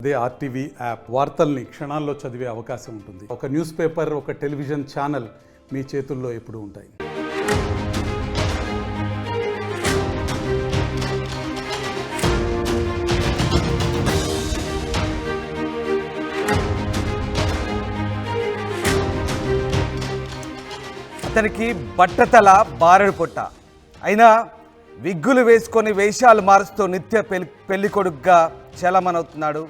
అదే RTV app వార్తల్ని క్షణాల్లో చదివే అవకాశం ఉంటుంది. ఒక న్యూస్ పేపర్, ఒక టెలివిజన్ ఛానల్ మీ చేతుల్లో ఎప్పుడూ ఉంటాయి. అతనికి బట్టతల బారెడు పొట్ట అయినా విగ్గులు వేసుకొని వేషాలు మారుస్తూ నిత్య పెళ్లి కొడుకుగా చలమనవుతున్నాడు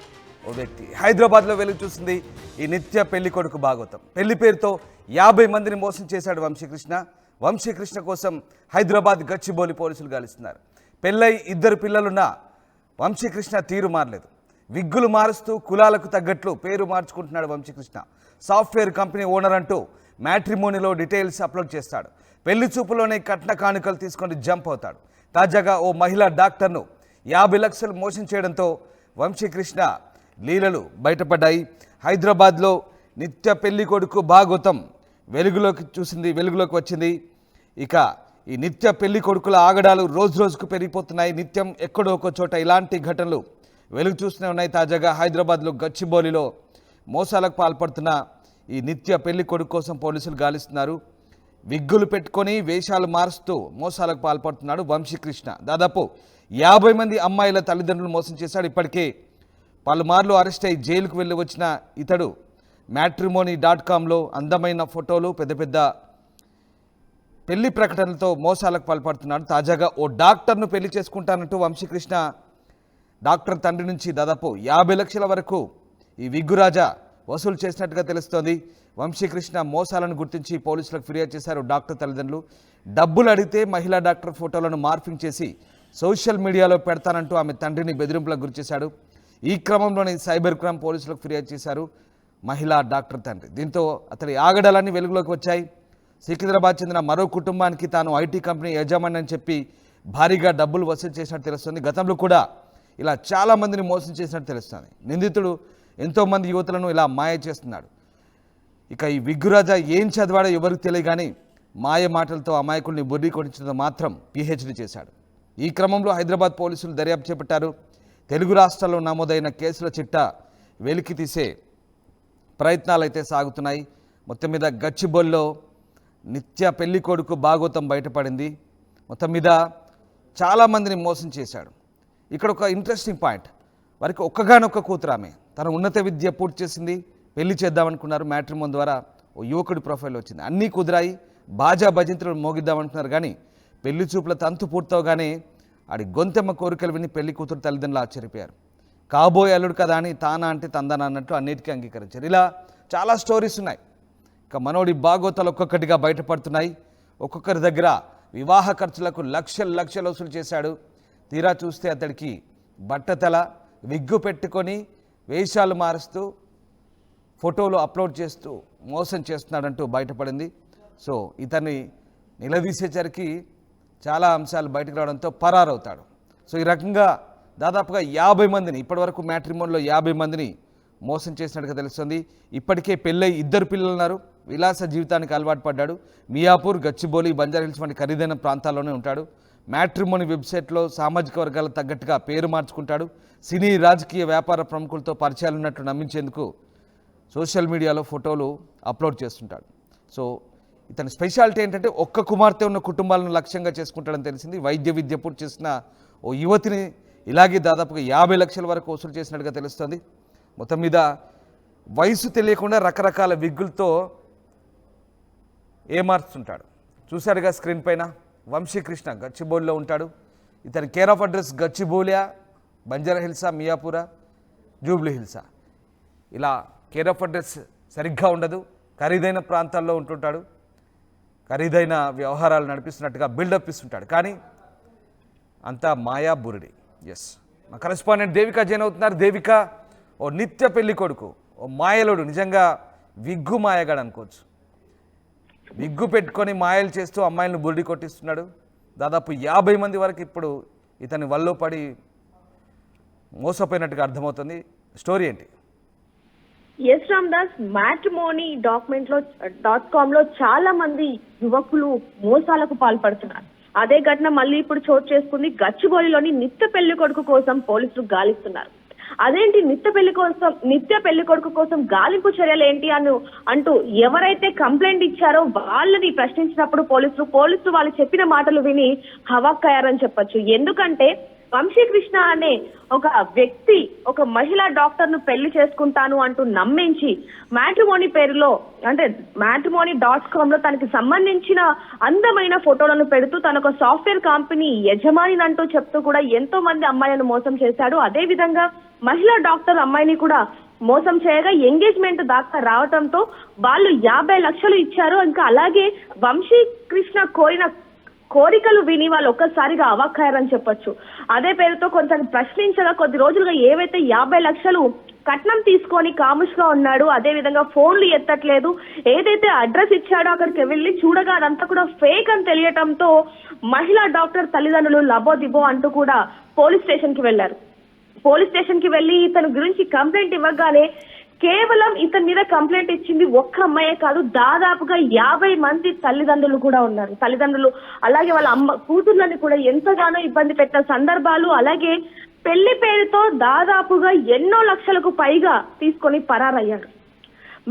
ఓ వ్యక్తి. హైదరాబాద్లో వెలుగు చూసింది ఈ నిత్య పెళ్లి కొడుకు భాగవతం. పెళ్లి పేరుతో 50 మందిని మోసం చేశాడు వంశీకృష్ణ. వంశీకృష్ణ కోసం హైదరాబాద్ గచ్చిబౌలి పోలీసులు గాలిస్తున్నారు. పెళ్ళై 2 పిల్లలున్న వంశీకృష్ణ తీరు మారలేదు. విగ్గులు మారుస్తూ కులాలకు తగ్గట్లు పేరు మార్చుకుంటున్నాడు వంశీకృష్ణ. సాఫ్ట్వేర్ కంపెనీ ఓనర్ అంటూ మ్యాట్రిమోనీలో డీటెయిల్స్ అప్లోడ్ చేస్తాడు. పెళ్లి చూపులోనే కట్న కానుకలు తీసుకొని జంప్ అవుతాడు. తాజాగా ఓ మహిళా డాక్టర్ను 50 లక్షలు మోసం చేయడంతో వంశీకృష్ణ లీలలు బయటపడ్డాయి. హైదరాబాద్లో నిత్య పెళ్లి కొడుకు భాగవతం వెలుగులోకి వచ్చింది. ఇక ఈ నిత్య పెళ్లి కొడుకుల ఆగడాలు రోజుకు పెరిగిపోతున్నాయి. నిత్యం ఎక్కడో ఒక చోట ఇలాంటి ఘటనలు వెలుగు చూస్తూనే ఉన్నాయి. తాజాగా హైదరాబాద్లో గచ్చిబౌలిలో మోసాలకు పాల్పడుతున్న ఈ నిత్య పెళ్లి కొడుకు కోసం పోలీసులు గాలిస్తున్నారు. విగ్గులు పెట్టుకొని వేషాలు మారుస్తూ మోసాలకు పాల్పడుతున్నాడు వంశీకృష్ణ. దాదాపు 50 మంది అమ్మాయిల తల్లిదండ్రులు మోసం చేశాడు. ఇప్పటికే పలుమార్లు అరెస్ట్ అయి జైలుకు వెళ్ళి వచ్చిన ఇతడు matrimony.comలో అందమైన ఫోటోలు, పెద్ద పెద్ద పెళ్లి ప్రకటనలతో మోసాలకు పాల్పడుతున్నాడు. తాజాగా ఓ డాక్టర్ను పెళ్లి చేసుకుంటానంటూ వంశీకృష్ణ డాక్టర్ తండ్రి నుంచి దాదాపు 50 లక్షల వరకు ఈ విగ్గురాజా వసూలు చేసినట్టుగా తెలుస్తోంది. వంశీకృష్ణ మోసాలను గుర్తించి పోలీసులకు ఫిర్యాదు చేశారు డాక్టర్ తల్లిదండ్రులు. డబ్బులు అడిగితే మహిళా డాక్టర్ ఫోటోలను మార్ఫింగ్ చేసి సోషల్ మీడియాలో పెడతానంటూ ఆమె తండ్రిని బెదిరింపులకు గురిచేశాడు. ఈ క్రమంలోనే సైబర్ క్రైమ్ పోలీసులకు ఫిర్యాదు చేశారు మహిళా డాక్టర్ తండ్రి. దీంతో అతడి ఆగడాలన్నీ వెలుగులోకి వచ్చాయి. సికింద్రాబాద్ చెందిన మరో కుటుంబానికి తాను ఐటీ కంపెనీ యజమాని అని చెప్పి భారీగా డబ్బులు వసూలు చేసినట్టు తెలుస్తుంది. గతంలో కూడా ఇలా చాలామందిని మోసం చేసినట్టు తెలుస్తుంది. నిందితుడు ఎంతోమంది యువతులను ఇలా మాయ చేస్తున్నాడు. ఇక ఈ విగ్గురాజా ఏం చదివాడో ఎవరికి తెలియదు, కానీ మాయ మాటలతో అమాయకుల్ని బుర్రి కొట్టించడంతో మాత్రం PhD చేశాడు. ఈ క్రమంలో హైదరాబాద్ పోలీసులు దర్యాప్తు చేపట్టారు. తెలుగు రాష్ట్రాల్లో నమోదైన కేసుల చిట్టా వెలికి తీసే ప్రయత్నాలు అయితే సాగుతున్నాయి. మొత్తం మీద గచ్చిబౌలిలో నిత్య పెళ్లి కొడుకు భాగవతం బయటపడింది. మొత్తం మీద చాలామందిని మోసం చేశాడు. ఇక్కడ ఒక ఇంట్రెస్టింగ్ పాయింట్, వారికి ఒక్కగానొక్క కూతురు ఆమె. తన ఉన్నత విద్య పూర్తి చేసింది, పెళ్లి చేద్దామనుకున్నారు. మ్యాట్రిమోన్ ద్వారా ఓ యువకుడి ప్రొఫైల్ వచ్చింది. అన్నీ కుదిరాయి, బాజా భజంతులు మోగిద్దామనుకున్నారు. కానీ పెళ్లి చూపుల తంతు పూర్తవగానే ఆడి గొంతెమ్మ కోరికలు విని పెళ్లి కూతురు తల్లిదండ్రులు ఆశ్చర్యపోయారు. కాబోయే అల్లుడు కదా అని తానా అంటే తందానా అన్నట్టు అన్నిటికీ అంగీకరించారు. ఇలా చాలా స్టోరీస్ ఉన్నాయి. ఇక మనోడి భాగవతాలు ఒక్కొక్కటిగా బయటపడుతున్నాయి. ఒక్కొక్కరి దగ్గర వివాహ ఖర్చులకు లక్షలు వసూలు చేశాడు. తీరా చూస్తే అతడికి బట్టతల, విగ్గు పెట్టుకొని వేషాలు మారుస్తూ ఫోటోలు అప్లోడ్ చేస్తూ మోసం చేస్తున్నాడంటూ బయటపడింది. సో ఇతన్ని నిలదీసేసరికి చాలా అంశాలు బయటకు రావడంతో పరారవుతాడు. సో ఈ రకంగా దాదాపుగా 50 మందిని ఇప్పటివరకు మ్యాట్రిమోన్లో 50 మందిని మోసం చేసినట్టుగా తెలుస్తుంది. ఇప్పటికే పెళ్ళై 2 పిల్లలు ఉన్నారు. విలాస జీవితానికి అలవాటు పడ్డాడు. మియాపూర్, గచ్చిబౌలి, బంజారాహిల్స్ వంటి ఖరీదైన ప్రాంతాల్లోనే ఉంటాడు. మ్యాట్రిమోనీ వెబ్సైట్లో సామాజిక వర్గాలకు తగ్గట్టుగా పేరు మార్చుకుంటాడు. సినీ, రాజకీయ, వ్యాపార ప్రముఖులతో పరిచయాలు ఉన్నట్టు నమ్మించేందుకు సోషల్ మీడియాలో ఫోటోలు అప్లోడ్ చేస్తుంటాడు. సో ఇతని స్పెషాలిటీ ఏంటంటే ఒక్క కుమార్తె ఉన్న కుటుంబాలను లక్ష్యంగా చేసుకుంటాడని తెలిసింది. వైద్య విద్య పూర్తి చేసిన ఓ యువతిని ఇలాగే దాదాపుగా 50 లక్షల వరకు వసూలు చేసినట్టుగా తెలుస్తుంది. మొత్తం మీద వయసు తెలియకుండా రకరకాల విగ్గులతో ఏమార్చుతుంటాడు. చూశాడుగా స్క్రీన్ పైన వంశీకృష్ణ గచ్చిబౌలిలో ఉంటాడు. ఇతని కేర్ ఆఫ్ అడ్రస్ గచ్చిబౌలియా, బంజారాహిల్సా, మియాపూరా, జూబ్లీ హిల్సా. ఇలా కేర్ ఆఫ్ అడ్రస్ సరిగ్గా ఉండదు. ఖరీదైన ప్రాంతాల్లో ఉంటుంటాడు. ఖరీదైన వ్యవహారాలు నడిపిస్తున్నట్టుగా బిల్డప్ ఇస్తుంటాడు. కానీ అంతా మాయా బురుడి. ఎస్, మా కరెస్పాండెంట్ దేవిక జైన్ అవుతున్నారు. దేవిక, ఓ నిత్య పెళ్లి కొడుకు, ఓ మాయలోడు, నిజంగా విగ్గు మాయగాడు అనుకోవచ్చు. విగ్గు పెట్టుకొని మాయలు చేస్తూ అమ్మాయిలను బురిడి కొట్టిస్తున్నాడు. దాదాపు 50 మంది వరకు ఇప్పుడు ఇతని వల్లో పడి మోసపోయినట్టుగా అర్థమవుతుంది. స్టోరీ ఏంటి? ఎస్ రామ్దాస్, matrimony.com లో చాలా మంది యువకులు మోసాలకు పాల్పడుతున్నారు. అదే ఘటన మళ్ళీ ఇప్పుడు చోటు చేసుకుంది. గచ్చిబౌలిలోని నిత్య పెళ్లి కొడుకు కోసం పోలీసులు గాలిస్తున్నారు. అదేంటి నిత్య పెళ్లి కొడుకు కోసం గాలింపు చర్యలు ఏంటి అంటూ ఎవరైతే కంప్లైంట్ ఇచ్చారో వాళ్ళని ప్రశ్నించినప్పుడు పోలీసులు వాళ్ళు చెప్పిన మాటలు విని హవాక్కయ్యారని చెప్పొచ్చు. ఎందుకంటే వంశీకృష్ణ అనే ఒక వ్యక్తి ఒక మహిళా డాక్టర్ ను పెళ్లి చేసుకుంటాను అంటూ నమ్మించి మ్యాట్రిమోనీ పేరులో అంటే matrimony.com లో తనకి సంబంధించిన అందమైన ఫోటోలను పెడుతూ తన ఒక సాఫ్ట్వేర్ కంపెనీ యజమాని అంటూ చెప్తూ కూడా ఎంతో మంది అమ్మాయిలను మోసం చేశాడు. అదే విధంగా మహిళా డాక్టర్ అమ్మాయిని కూడా మోసం చేయగా ఎంగేజ్మెంట్ దాకా రావడంతో వాళ్ళు 50 లక్షలు ఇచ్చారు. ఇంకా అలాగే వంశీకృష్ణ కోరికలు విని వాళ్ళు ఒక్కసారిగా అవాక్కయ్యారని చెప్పొచ్చు. అదే పేరుతో కొంచెం ప్రశ్నించగా కొద్ది రోజులుగా ఏవైతే 50 లక్షలు కట్నం తీసుకొని కాముష్గా ఉన్నాడు, అదే విధంగా ఫోన్లు ఎత్తట్లేదు, ఏదైతే అడ్రస్ ఇచ్చాడో అక్కడికి వెళ్ళి చూడగా అదంతా కూడా ఫేక్ అని తెలియటంతో మహిళా డాక్టర్ తల్లిదండ్రులు లబోదిబో అంటూ కూడా పోలీస్ స్టేషన్ కి వెళ్ళి ఇతని గురించి కంప్లైంట్ ఇవ్వగానే కేవలం ఇతని మీద కంప్లైంట్ ఇచ్చింది ఒక్క అమ్మాయే కాదు, దాదాపుగా 50 మంది తల్లిదండ్రులు కూడా ఉన్నారు. తల్లిదండ్రులు అలాగే వాళ్ళ కూతుర్లని కూడా ఎంతగానో ఇబ్బంది పెట్టిన సందర్భాలు, అలాగే పెళ్లి పేరుతో దాదాపుగా ఎన్నో లక్షలకు పైగా తీసుకొని పరారయ్యాడు.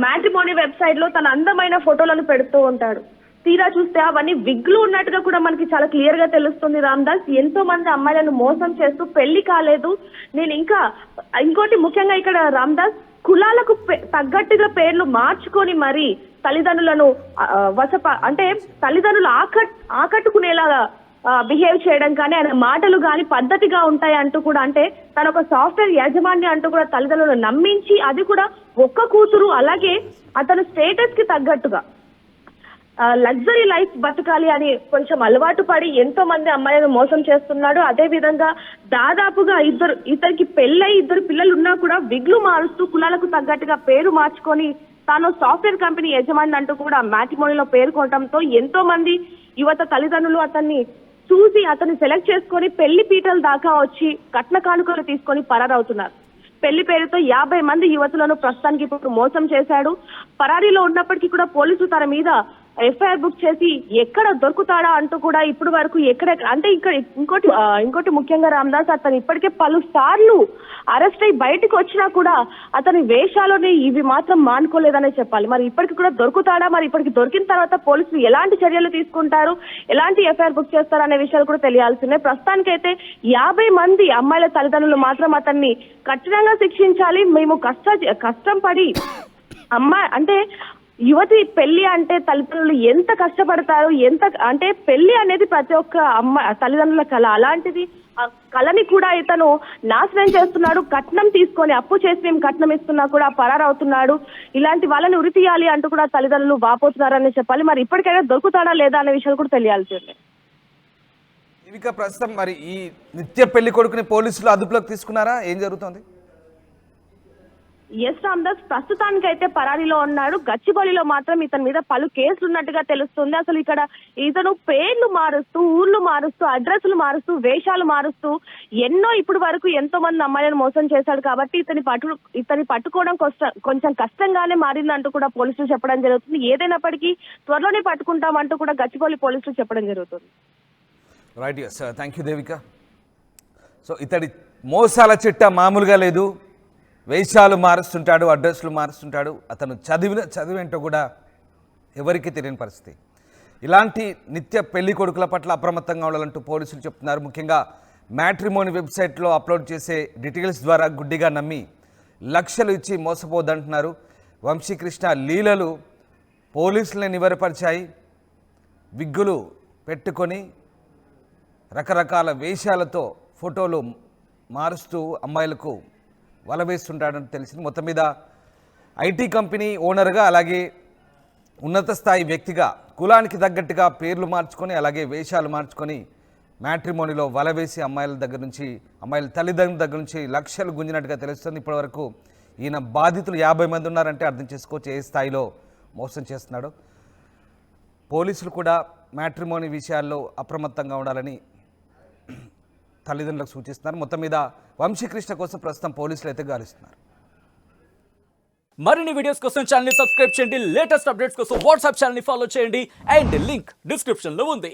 మ్యాట్రిమోనీ వెబ్సైట్ లో తన అందమైన ఫోటోలను పెడుతూ ఉంటాడు. తీరా చూస్తే అవన్నీ విగ్లు ఉన్నట్టుగా కూడా మనకి చాలా క్లియర్ గా తెలుస్తుంది. రామ్దాస్ ఎంతో మంది అమ్మాయిలను మోసం చేస్తూ పెళ్లి కాలేదు. నేను ఇంకోటి ముఖ్యంగా ఇక్కడ రామ్దాస్ కులాలకు తగ్గట్టుగా పేర్లు మార్చుకొని మరి తల్లిదండ్రులను అంటే తల్లిదండ్రులు ఆకట్టుకునేలాగా బిహేవ్ చేయడం కానీ ఆయన మాటలు కానీ పద్ధతిగా ఉంటాయి అంటూ కూడా అంటే తన ఒక సాఫ్ట్వేర్ యాజమాన్యం అంటూ కూడా తల్లిదండ్రులను నమ్మించి అది కూడా ఒక్క కూతురు అలాగే అతను స్టేటస్ కి తగ్గట్టుగా లగ్జరీ లైఫ్ బతకాలి అని కొంచెం అలవాటు పడి ఎంతో మంది అమ్మాయిలను మోసం చేస్తున్నాడు. అదే విధంగా దాదాపుగా ఇతనికి పెళ్ళై 2 పిల్లలు ఉన్నా కూడా విగ్లు మారుస్తూ కులాలకు తగ్గట్టుగా పేరు మార్చుకొని తాను సాఫ్ట్వేర్ కంపెనీ యజమాని అంటూ కూడా మ్యాట్రిమోనీలో పేర్కొనడంతో ఎంతో మంది యువత తల్లిదండ్రులు అతన్ని చూసి అతన్ని సెలెక్ట్ చేసుకొని పెళ్లి పీటల దాకా వచ్చి కట్న కానుకలు తీసుకొని పరారవుతున్నారు. పెళ్లి పేరుతో 50 మంది యువతులను ప్రస్తుతానికి ఇప్పుడు మోసం చేశాడు. పరారీలో ఉన్నప్పటికీ కూడా పోలీసులు తన మీద ఎఫ్ఐఆర్ బుక్ చేసి ఎక్కడ దొరుకుతాడా అంటూ కూడా ఇప్పుడు వరకు అంటే ఇక్కడ ఇంకోటి ముఖ్యంగా రామ్దాస్ అతను ఇప్పటికే పలు సార్లు అరెస్ట్ అయి బయటకు వచ్చినా కూడా అతని వేషాలని ఇవి మాత్రం మానుకోలేదనే చెప్పాలి. మరి ఇప్పటికి కూడా దొరుకుతాడా, మరి ఇప్పటికి దొరికిన తర్వాత పోలీసులు ఎలాంటి చర్యలు తీసుకుంటారు, ఎలాంటి ఎఫ్ఐఆర్ బుక్ చేస్తారు అనే విషయాలు కూడా తెలియాల్సిందే. ప్రస్తుతానికైతే 50 మంది అమ్మాయిల తల్లిదండ్రులు మాత్రం అతన్ని కఠినంగా శిక్షించాలి. మేము కష్టం పడి అంటే యువతి పెళ్లి అంటే తల్లిదండ్రులు ఎంత కష్టపడతారు, అంటే పెళ్లి అనేది ప్రతి ఒక్క తల్లిదండ్రుల కళ. అలాంటిది ఆ కళని కూడా ఇతను నాశనం చేస్తున్నాడు. కట్నం తీసుకొని అప్పు చేసి మేము కట్నం ఇస్తున్నా కూడా పరారవుతున్నాడు. ఇలాంటి వాళ్ళని ఉరి తీయాలి అంటూ కూడా తల్లిదండ్రులు వాపోతున్నారని చెప్పాలి. మరి ఇప్పటికైనా దొరుకుతాడా లేదా అనే విషయాలు కూడా తెలియాల్సిందే. ఇక ప్రస్తుతం మరి ఈ నిత్య పెళ్లి కొడుకుని పోలీసులు అదుపులోకి తీసుకున్నారా? ఏం జరుగుతుంది? ఎస్ రామ్దాస్ ప్రస్తుతానికైతే పరారీలో ఉన్నాడు. గచ్చిబౌలిలో మాత్రం ఇతని మీద పలు కేసులు ఉన్నట్టుగా తెలుస్తుంది. అసలు ఇక్కడ ఇతను పేర్లు మారుస్తూ, ఊర్లు మారుస్తూ, అడ్రస్లు మారుస్తూ, వేషాలు మారుస్తూ ఎన్నో ఇప్పుడు వరకు ఎంతో మంది అమ్మాయిలను మోసం చేశాడు. కాబట్టి ఇతని పట్టుకోవడం కొంచెం కష్టంగానే మారిందంటూ కూడా పోలీసులు చెప్పడం జరుగుతుంది. ఏదైనప్పటికీ త్వరలోనే పట్టుకుంటామంటూ కూడా గచ్చిబౌలి పోలీసులు చెప్పడం జరుగుతుంది. Right, yes, thank you Devika. So ఇతడి మోసాల చిట్ట మామూలుగా లేదు. వేషాలు మారుస్తుంటాడు, అడ్రస్లు మారుస్తుంటాడు. అతను చదివేంటో కూడా ఎవరికి తెలియని పరిస్థితి. ఇలాంటి నిత్య పెళ్లి కొడుకుల పట్ల అప్రమత్తంగా ఉండాలంటూ పోలీసులు చెప్తున్నారు. ముఖ్యంగా మ్యాట్రిమోనీ వెబ్సైట్లో అప్లోడ్ చేసే డీటెయిల్స్ ద్వారా గుడ్డిగా నమ్మి లక్షలు ఇచ్చి మోసపోద్దంటున్నారు. వంశీకృష్ణ లీలలు పోలీసులని నివరపరిచాయి. విగ్గులు పెట్టుకొని రకరకాల వేషాలతో ఫోటోలు మారుస్తూ అమ్మాయిలకు వలవేస్తుంటాడని తెలిసింది. మొత్తం మీద ఐటీ కంపెనీ ఓనర్గా అలాగే ఉన్నత స్థాయి వ్యక్తిగా కులానికి తగ్గట్టుగా పేర్లు మార్చుకొని అలాగే వేషాలు మార్చుకొని మ్యాట్రిమోనీలో వలవేసి అమ్మాయిల తల్లిదండ్రుల దగ్గర నుంచి లక్షలు గుంజినట్టుగా తెలుస్తుంది. ఇప్పటివరకు ఈయన బాధితులు 50 మంది ఉన్నారంటే అర్థం చేసుకోవచ్చు ఏ స్థాయిలో మోసం చేస్తున్నాడు. పోలీసులు కూడా మ్యాట్రిమోనీ విషయాల్లో అప్రమత్తంగా ఉండాలని తల్లిదండ్రులకు సూచిస్తున్నారు. మొత్తం మీద వంశీకృష్ణ కోసం ప్రస్తుతం పోలీసులు అయితే గాలిస్తున్నారు. మరిన్ని వీడియోస్ కోసం ఛానల్ ని సబ్స్క్రైబ్ చేయండి. లేటెస్ట్ అప్డేట్స్ కోసం వాట్సాప్ ఛానల్ ని ఫాలో చేయండి. అండ్ లింక్ డిస్క్రిప్షన్ లో ఉంది.